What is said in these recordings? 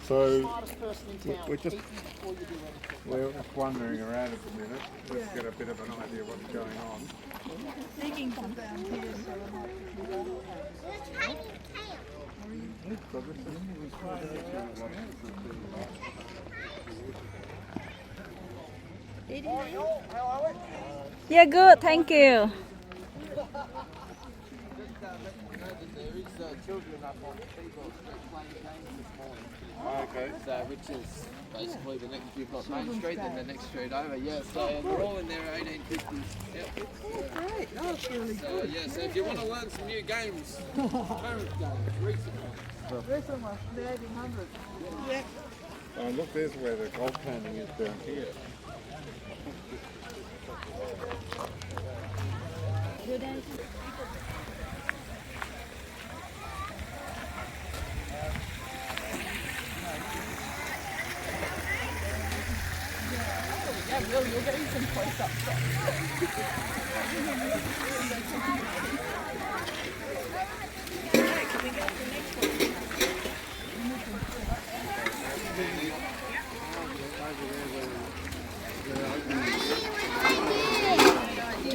So we're just wandering around at the minute. Let's get a bit of an idea of what's going on. Taking from down here, so So this yeah, good, thank you. There is children up on the seaboard playing games this morning. okay. So, which is basically the next, you've got Main Street, then the next street over. Yeah, so and they're all in their 1850s outfits. Great, that's really So, yeah, so if you want to learn some new games, current games, recent ones. Recent one, the 1800s. Yeah. Oh, look, there's where the gold painting is down here. Yeah, really, you're getting some close up shots.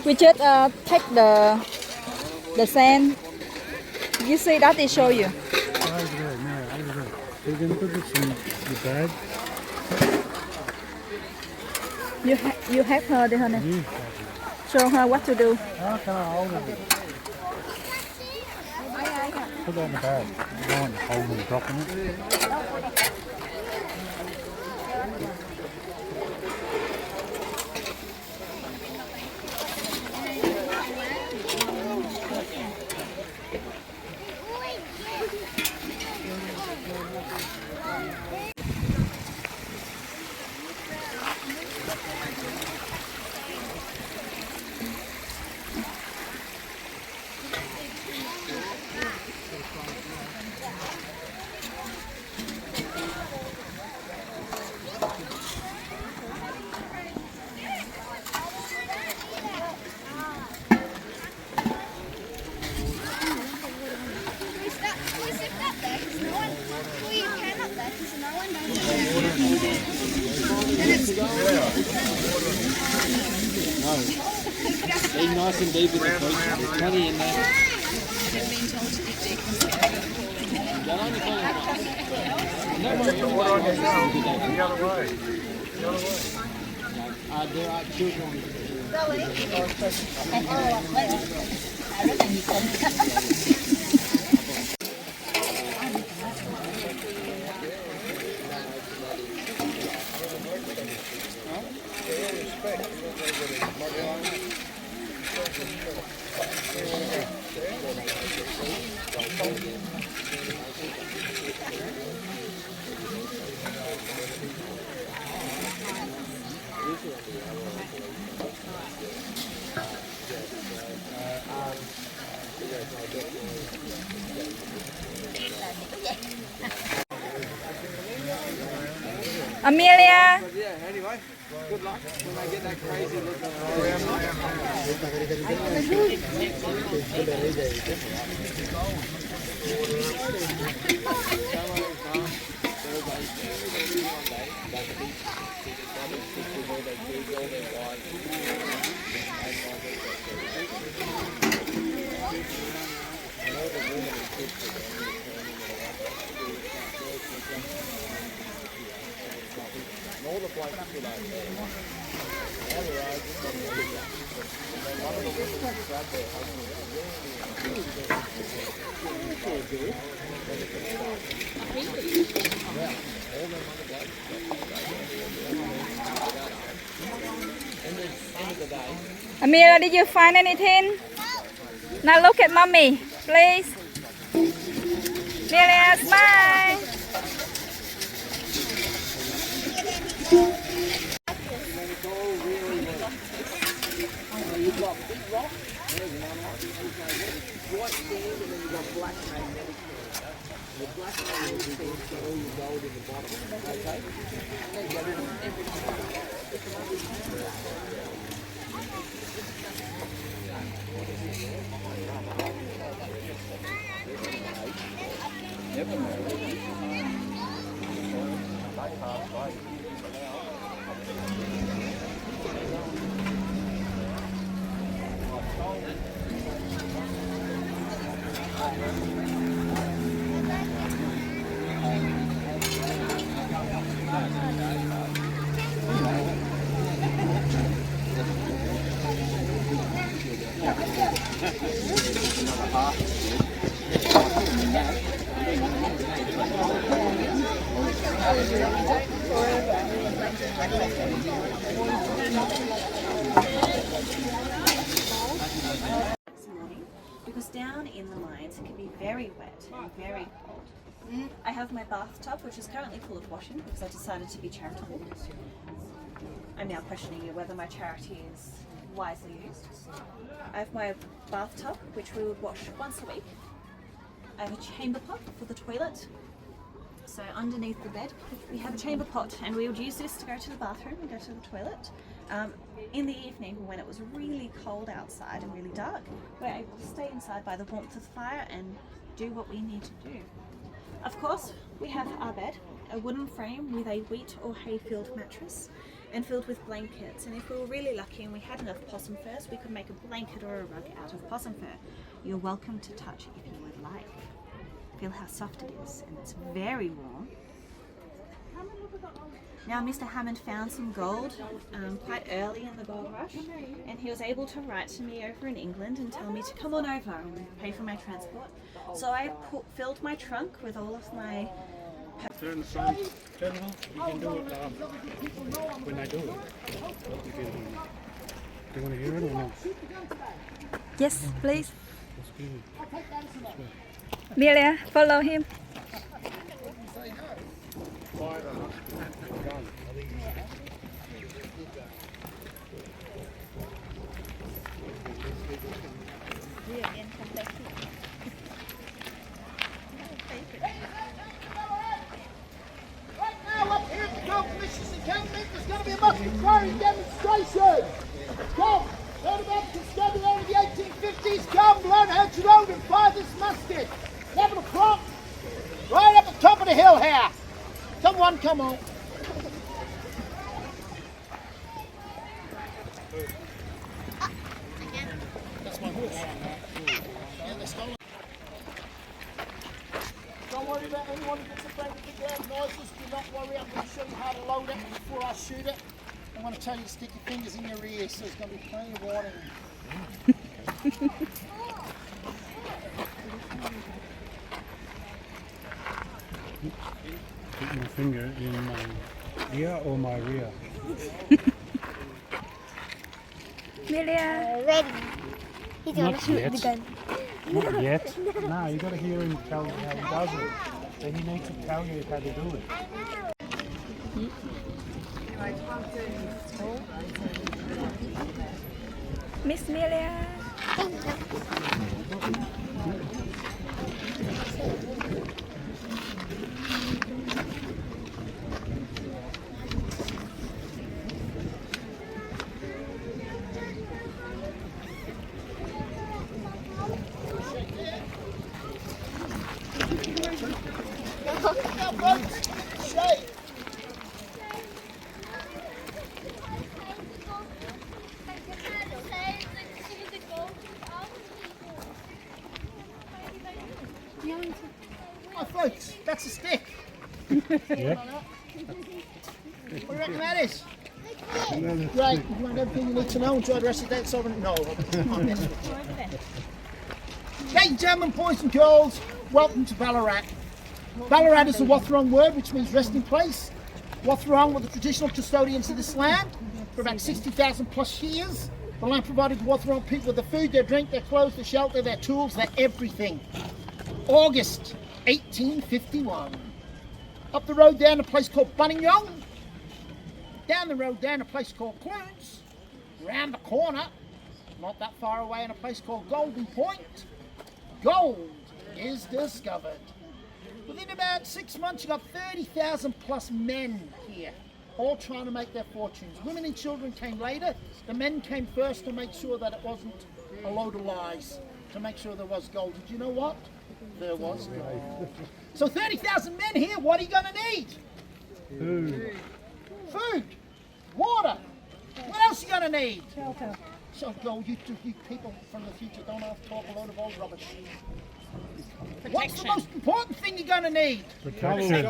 We just take the sand. You see that they show you. Over there, no, over there. You're going to put this in the bag? You have her there, honey. Show her what to do. How can I hold it? Put that in the bag. I don't want to hold and dropping it. Be nice and deep in the creek. There's plenty in there. The other way. There are children. Amelia. Yeah, anyway, good luck when they get that crazy looking. All the places that I all the rides and one of the women grabbed their husband all their money goes. End of the day. Amelia, did you find anything? Now look at mommy, please. Amelia, smile. You've got big rock, there's another one. White sand, and then you've got black magnetic sand. The black magnetic sand has got all your gold in the bottom. Okay? They get rid of everything. Because down in the mines it can be very wet and very cold. I have my bathtub, which is currently full of washing because I decided to be charitable. I'm now questioning whether my charity is wisely used. I have my bathtub, which we would wash once a week. I have a chamber pot for the toilet. So underneath the bed we have a chamber pot, and we would use this to go to the bathroom and go to the toilet. In the evening, when it was really cold outside and really dark, we're able to stay inside by the warmth of the fire and do what we need to do. Of course, we have our bed, a wooden frame with a wheat or hay-filled mattress and filled with blankets. And if we were really lucky and we had enough possum furs, we could make a blanket or a rug out of possum fur. You're welcome to touch if you would like. Feel how soft it is, and it's very warm. Now, Mr. Hammond found some gold quite early in the gold rush, and he was able to write to me over in England and tell me to come on over and pay for my transport. So I filled my trunk with all of my... Turn the sun. Turn it off. You can do it when I do it. You can, do you want to hear it or not? Yes, please. Excuse me. Amelia, follow him. There's going to be a musket firing demonstration. Come, learn about the constabulary of the 1850s. Come, learn how to load and fire this musket. 11 o'clock, right up the top of the hill here. Come on, come on. That's my horse. Yeah, they're stolen. Don't worry about anyone who gets afraid of big loud noises. Do not worry, I'm going to show you how to load it before I shoot it. I'm going to tell you to stick your fingers in your ears, so there's going to be plenty of warning. Put my finger in my ear or my rear? Amelia. Ready. He's going to Not shoot yet. the gun. Not yet. No, you got to hear him tell you how he does it. Then he needs to tell you how to do it. Miss Amelia. Now, folks, shake. Oh, folks, that's a stick. Yeah. What do you reckon that is? Right, you learned everything you need to know. Enjoy the rest of the day. It's over. No. Ladies and gentlemen, boys and girls, welcome to Ballarat. Ballarat is a Wathaurong word which means resting place. Wathaurong were the traditional custodians of this land for about 60,000 plus years. The land provided the Wathaurong people with their food, their drink, their clothes, their shelter, their tools, their everything. August 1851. Up the road down a place called Buninyong. Down the road down a place called Clunes. Round the corner, not that far away, in a place called Golden Point, gold is discovered. Within about 6 months, you got 30,000 plus men here, all trying to make their fortunes. Women and children came later. The men came first to make sure that it wasn't a load of lies, to make sure there was gold. Did you know what? There was gold. So 30,000 men here, what are you going to need? Food, water. What else you gonna need? Shelter. So, no, you people from the future don't have to talk a load of old rubbish. What's the most important thing you're gonna need? Protection.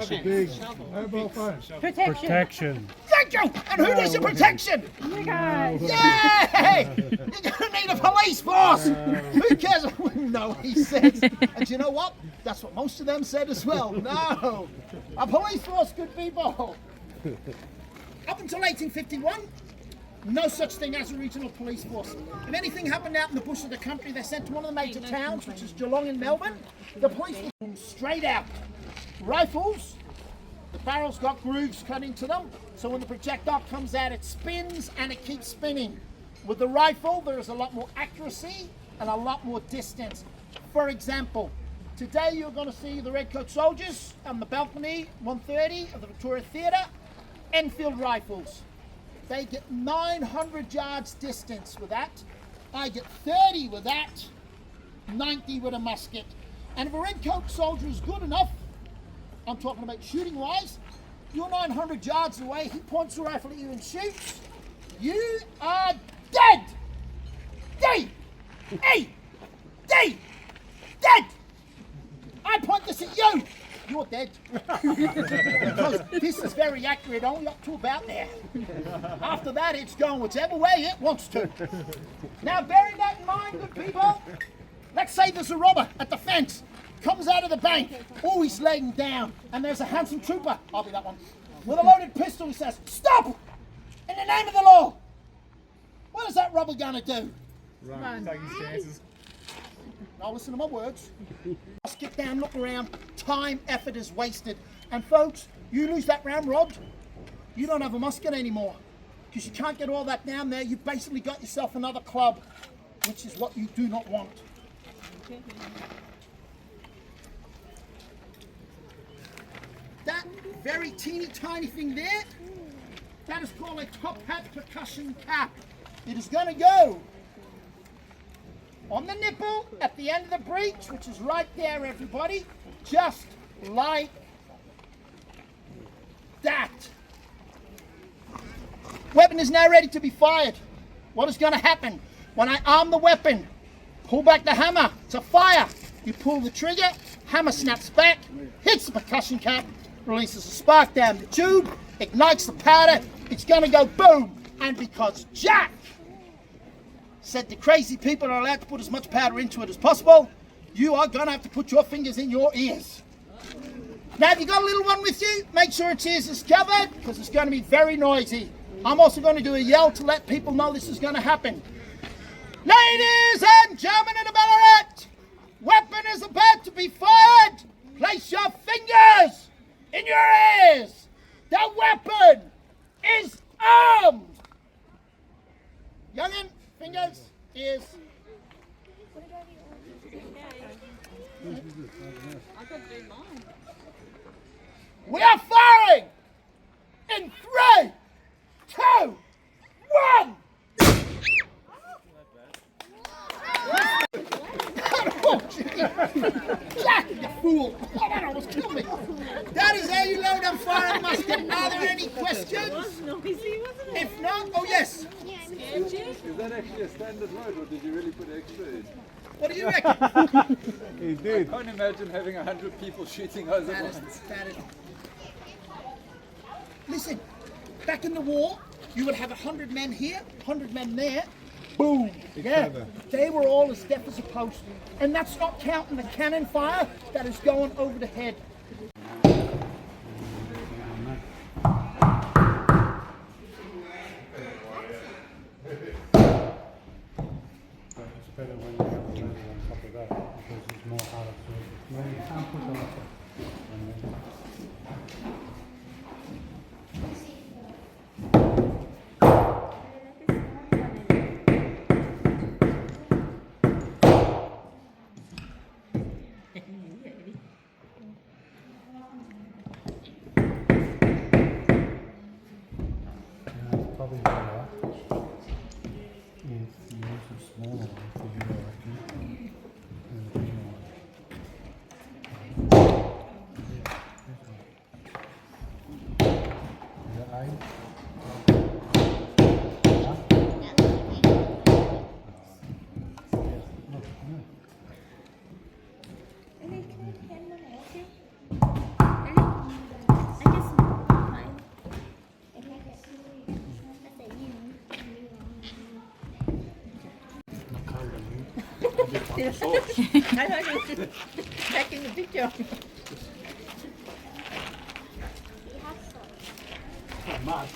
Protection. Thank you. And who needs a protection? You guys. Yay! You're gonna need a police force. Who cares? No, he says. And you know what? That's what most of them said as well. No, a police force, good people. Up until 1851, no such thing as a regional police force. If anything happened out in the bush of the country, they're sent to one of the major towns, which is Geelong in Melbourne. The police will straight out. Rifles, the barrels got grooves cut into them, so when the projectile comes out, it spins and it keeps spinning. With the rifle, there is a lot more accuracy and a lot more distance. For example, today you're going to see the Redcoat soldiers on the balcony 130 of the Victoria Theatre, Enfield rifles. They get 900 yards distance with that. I get 30 with that, 90 with a musket. And if a Redcoat soldier is good enough, I'm talking about shooting wise, you're 900 yards away, he points the rifle at you and shoots, you are dead! D! E! D! Dead! I point this at you! You're dead. Because this is very accurate, only up to about there. After that, it's going whichever way it wants to. Now, bearing that in mind, good people, let's say there's a robber at the fence, comes out of the bank, oh, he's laying down, and there's a handsome trooper, I'll be that one, with a loaded pistol. He says, "Stop! In the name of the law!" What is that robber gonna do? Run. Take his chances. Now listen to my words. Just get down, look around. Time, effort is wasted. And folks, you lose that round rod, you don't have a musket anymore. Because you can't get all that down there. You've basically got yourself another club, which is what you do not want. That very teeny tiny thing there, that is called a top hat percussion cap. It is going to go on the nipple at the end of the breech, which is right there, everybody, just like that. Weapon is now ready to be fired. What is going to happen? When I arm the weapon, pull back the hammer to fire. You pull the trigger, hammer snaps back, hits the percussion cap, releases a spark down the tube, ignites the powder, it's going to go boom. And because Jack said the crazy people are allowed to put as much powder into it as possible, you are going to have to put your fingers in your ears. Now, if you've got a little one with you, make sure its ears is covered, because it's going to be very noisy. I'm also going to do a yell to let people know this is going to happen. Ladies and gentlemen of the Ballarat, weapon is about to be fired. Place your fingers in your ears. The weapon is armed. Young'un, fingers, ears. We are firing in 3, 2, 1. Jack, you fool! Oh, that almost killed me. That is how you load and fire a musket. Are there any questions? If not, oh yes. Is that actually a standard load, or did you really put extra in? What do you reckon? He did. I can't imagine having 100 people shooting us at once. That is. Listen, back in the war, you would have 100 men here, 100 men there. Boom! Yeah, they were all as deaf as a post. And that's not counting the cannon fire that is going over the head. It's better when you have a little on top of that, because it's more harder to... Well, you can't put on it. Probably better if you use a smaller one for your I heard you taking the picture. Not much.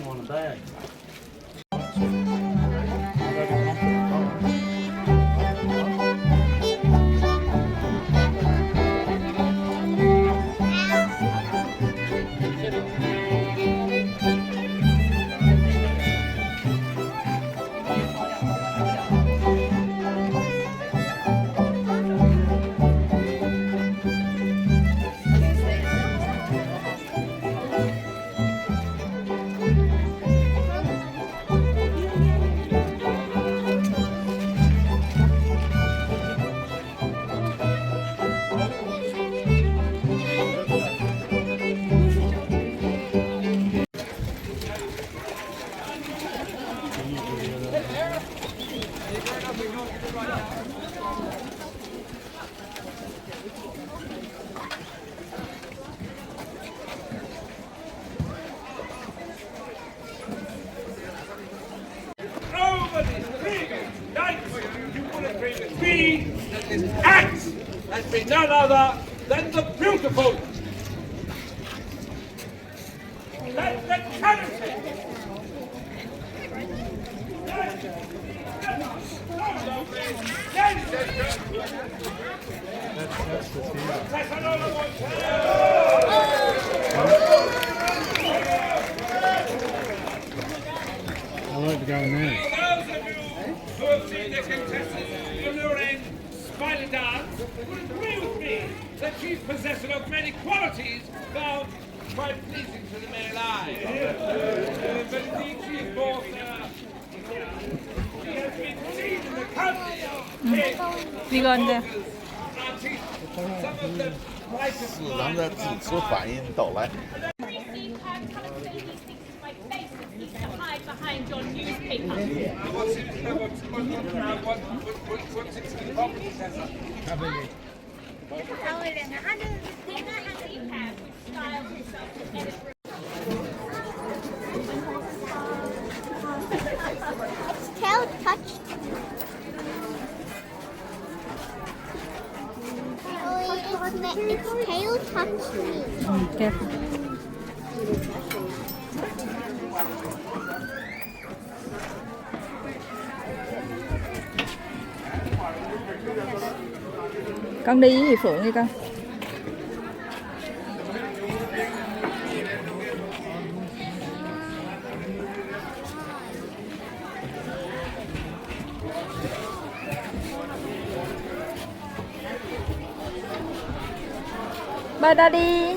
More in a bag. This act has been none other than the beautiful, than the talented, I like to go in there. who have seen their contestants on your end smile and dance would agree with me that she's possessor of many qualities found quite pleasing to the male eye. But indeed she is both, she has been seen in the country of We go in there. artists, some of them brightest 咱们的指数反应抖来。 behind your newspaper. What's it to the problem, Professor? Its tail touched. Its tail touched me. Careful. Con đi với dì Phượng đi con. Bye Daddy.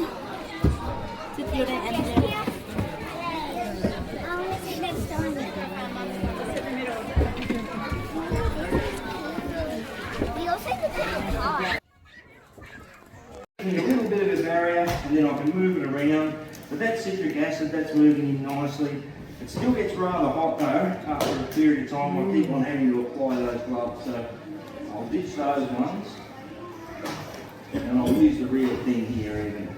We also could take a car. A little bit of a barrier, and then I can move it around. But that citric acid, that's moving in nicely. It still gets rather hot though after a period of time. I keep on having to apply those gloves, so I'll ditch those ones, and I'll use the real thing here even.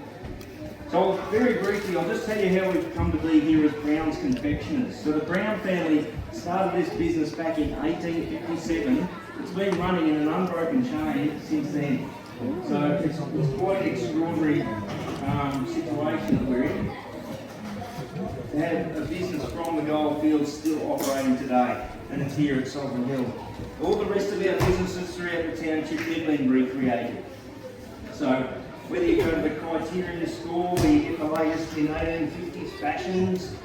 So very briefly, I'll just tell you how we've come to be here as Brown's Confectioners. So the Brown family started this business back in 1857. It's been running in an unbroken chain since then. So it's quite an extraordinary situation that we're in. To have a business from the goldfields still operating today, and it's here at Sovereignhill. All the rest of our businesses throughout the township have been recreated. So whether you go to the Criterion store where you get the latest in 1850s fashions,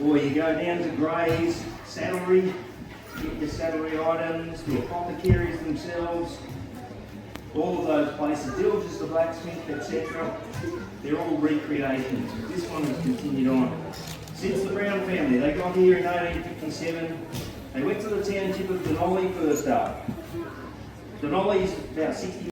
or you go down to Gray's Saddlery, get your saddlery items, the apothecaries themselves, all of those places, Dilges the blacksmith, etc. They're all recreations. This one has continued on. Since the Brown family, they got here in 1857, they went to the township of Denali first up. Denali's about 60.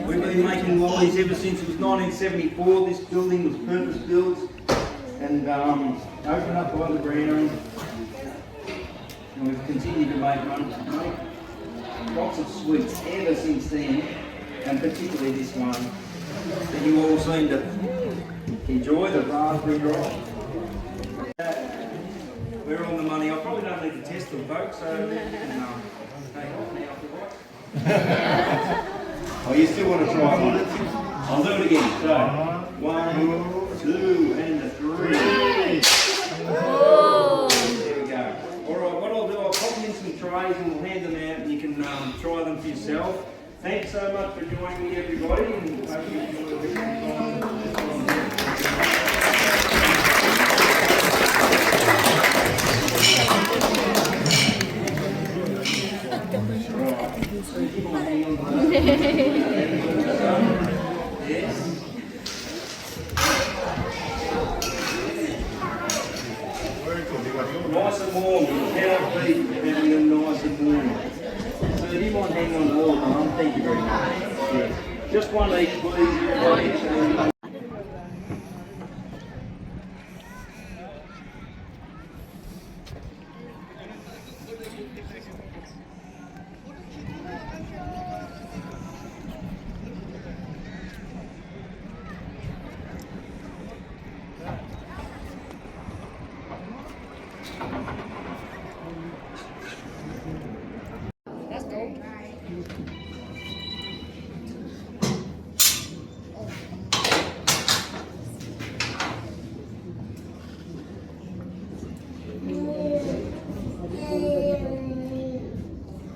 We've been making lollies ever since it was 1974. This building was purpose built and opened up by the Brown, and we've continued to make lots of sweets ever since then. and particularly this one that you all seem to enjoy, the raspberry drop. We're on the money. I probably don't need to test them, folks, so you can take off now if you like. Oh, you still want to try one? I'll do it again. So, 1, 2, and 3. There we go. Alright, what I'll do, I'll pop in some trays and we'll hand them out and you can try them for yourself. Thanks so much for joining me, everybody, and hope you enjoy the weekend. Nice and warm, you cannot beat having them nice and warm. So do you mind hanging on to all of them? Thank you very much. Yeah. Just one each, please. Everybody.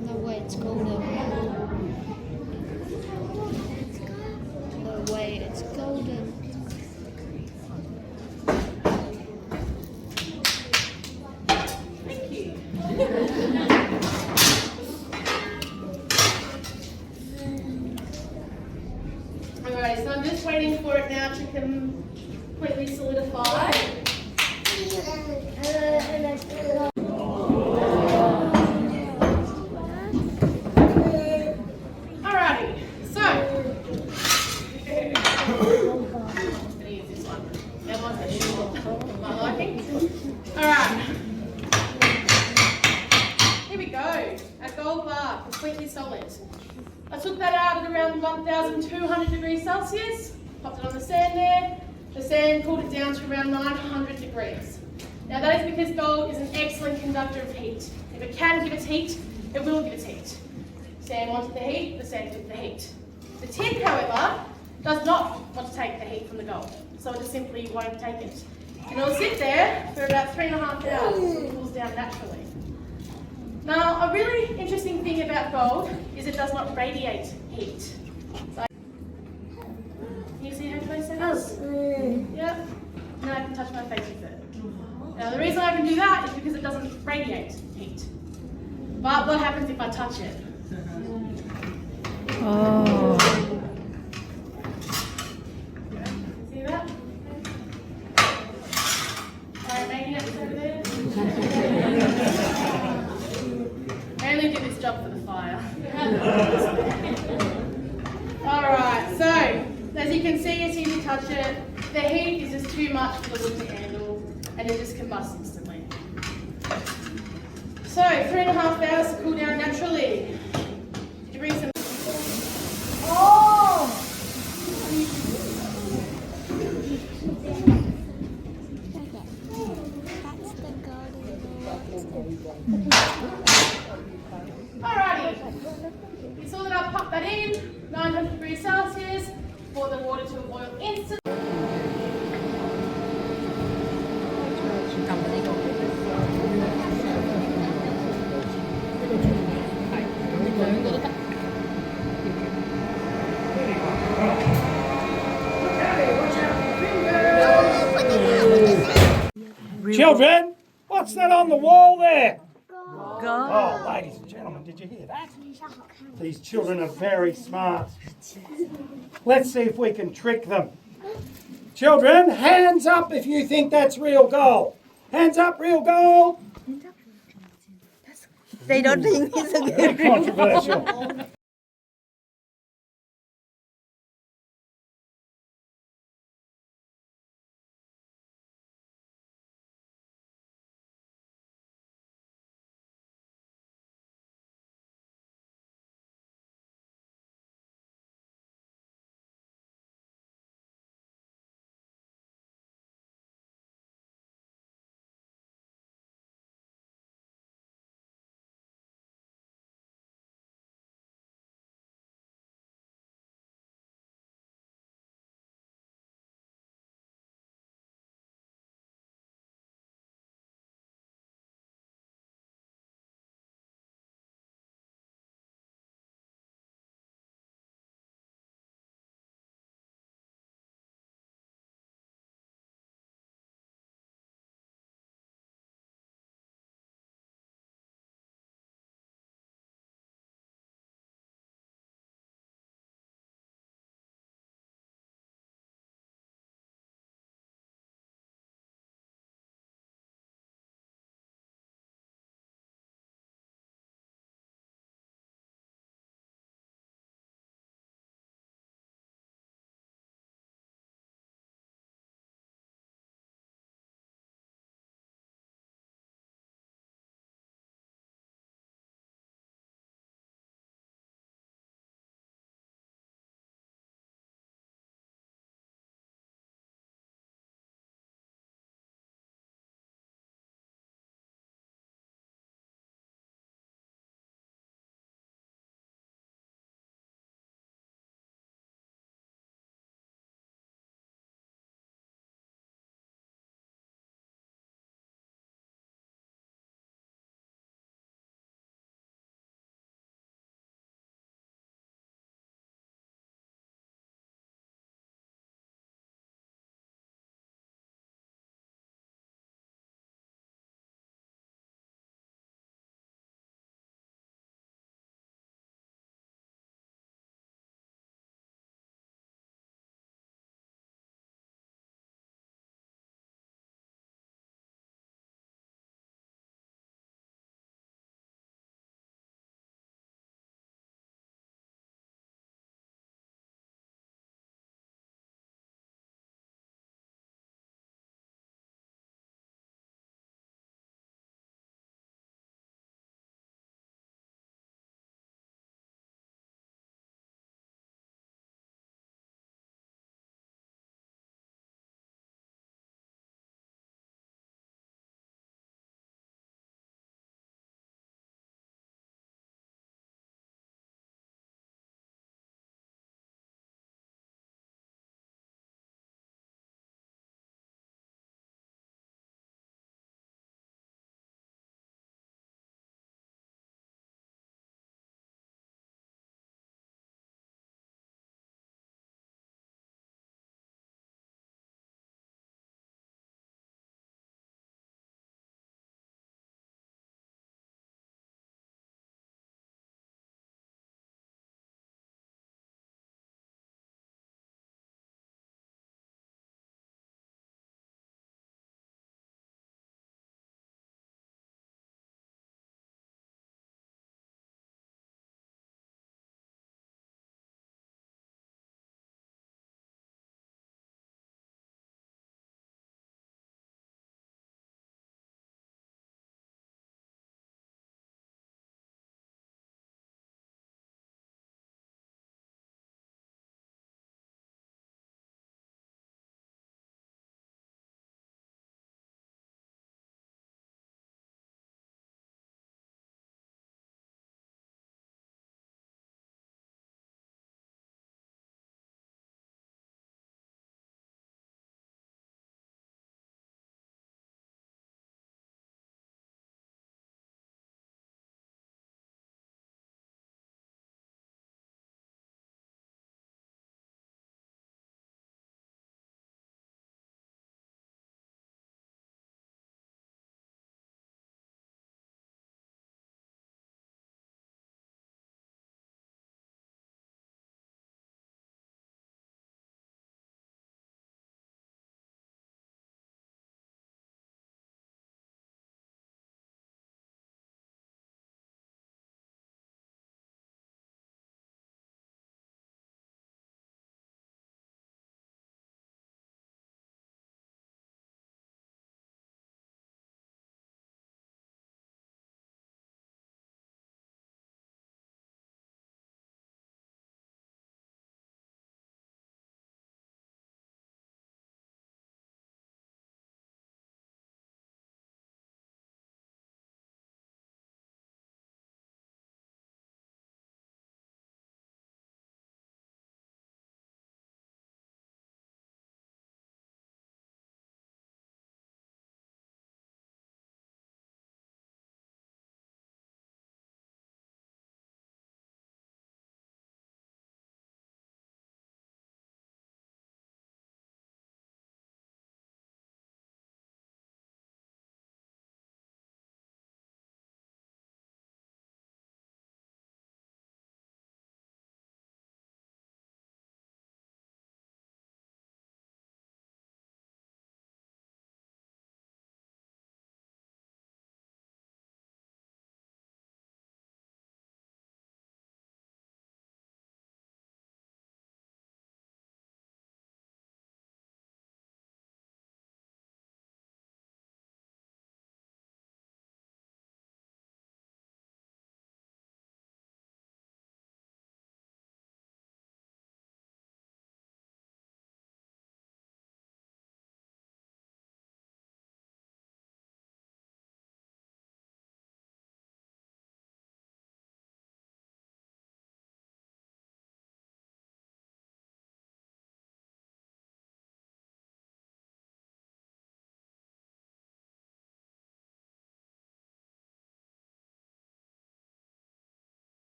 No way, it's golden. No way, it's golden. Thank you. Alright, so I'm just waiting for it now to completely solidify. Alrighty, so I'm gonna use this one. That one's a short, my liking. Alright. Here we go. Our gold bar, completely solid. I took that out at around 1,200 degrees Celsius, popped it on the sand there. The sand cooled it down to around 900 degrees. Now that is because gold is an excellent conductor of heat. If it can give us heat, it will give us heat. Sand wanted the heat, the sand took the heat. The tin, however, does not want to take the heat from the gold, so it just simply won't take it. And it'll sit there for about 3.5 hours until it cools down naturally. Now, a really interesting thing about gold is it does not radiate heat. So, can you see how close that is? Yeah? Now I can touch my face with it. Now, the reason I can do that is because it doesn't radiate heat. But what happens if I touch it? Oh. See that? Alright, maybe next over there. I only do this job for the fire. Alright, so as you can see, as soon as you touch it, the heat is just too much for the wood to handle and it just combusts instantly. So 3.5 hours to cool down naturally. Did you bring some? Oh! That's the golden. Alrighty, you saw that I popped that in, 900 degrees Celsius, pour the water to a boil instantly. Children, what's that on the wall there? God. Oh, ladies and gentlemen, did you hear that? These children are very smart. Let's see if we can trick them. Children, hands up if you think that's real gold. Hands up, real gold. They don't think it's a good Controversial.